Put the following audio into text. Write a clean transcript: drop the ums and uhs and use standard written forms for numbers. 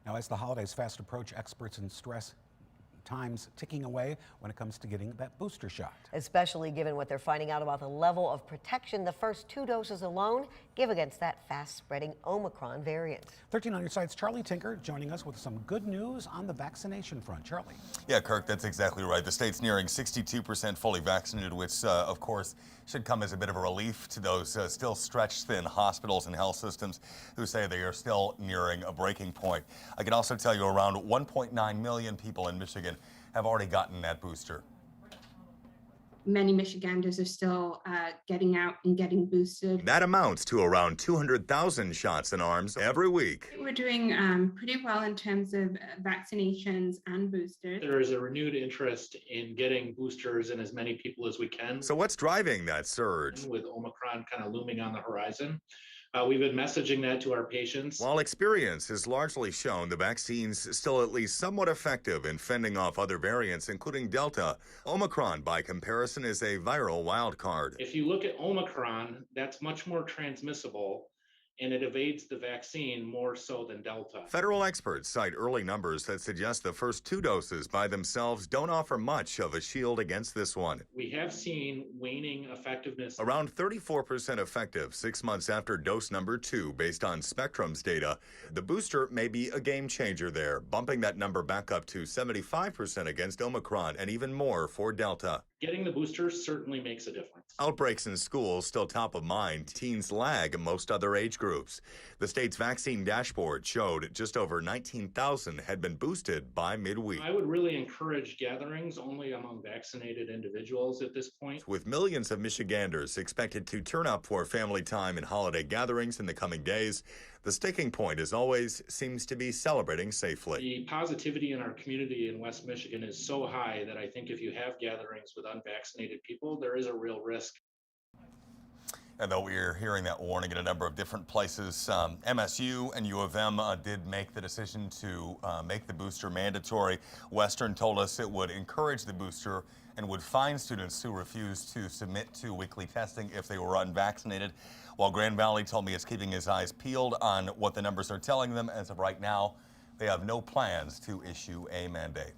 Now, as the holidays fast approach, experts in stress time's ticking away when it comes to getting that booster shot. Especially given what they're finding out about the level of protection the first 2 doses alone give against that fast-spreading Omicron variant. 13 on your side's Charlie Tinker joining us with some good news on the vaccination front. Charlie. Yeah, Kirk, that's exactly right. The state's nearing 62% fully vaccinated, which, of course, should come as a bit of a relief to those still stretched thin hospitals and health systems who say they are still nearing a breaking point. I can also tell you around 1.9 million people in Michigan have already gotten that booster. Many Michiganders are still getting out and getting boosted. That amounts to around 200,000 shots in arms every week. We're doing pretty well in terms of vaccinations and boosters. There is a renewed interest in getting boosters in as many people as we can. So what's driving that surge? With Omicron kind of looming on the horizon, we've been messaging that to our patients. While experience has largely shown the vaccine's still at least somewhat effective in fending off other variants, including Delta, Omicron, by comparison, is a viral wild card. If you look at Omicron, that's much more transmissible, and it evades the vaccine more so than Delta. Federal experts cite early numbers that suggest the first 2 doses by themselves don't offer much of a shield against this one. We have seen waning effectiveness. Around 34% effective 6 months after dose number 2, based on Spectrum's data. The booster may be a game changer there, bumping that number back up to 75% against Omicron and even more for Delta. Getting the boosters certainly makes a difference. Outbreaks in schools still top of mind. Teens lag most other age groups. The state's vaccine dashboard showed just over 19,000 had been boosted by midweek. I would really encourage gatherings only among vaccinated individuals at this point. With millions of Michiganders expected to turn up for family time and holiday gatherings in the coming days, the sticking point, as always, seems to be celebrating safely. The positivity in our community in West Michigan is so high that I think if you have gatherings with unvaccinated people, there is a real risk. And though we're hearing that warning in a number of different places, MSU and U of M did make the decision to make the booster mandatory. Western told us it would encourage the booster and would fine students who refuse to submit to weekly testing if they were unvaccinated. While Grand Valley told me it's keeping his eyes peeled on what the numbers are telling them. As of right now, they have no plans to issue a mandate.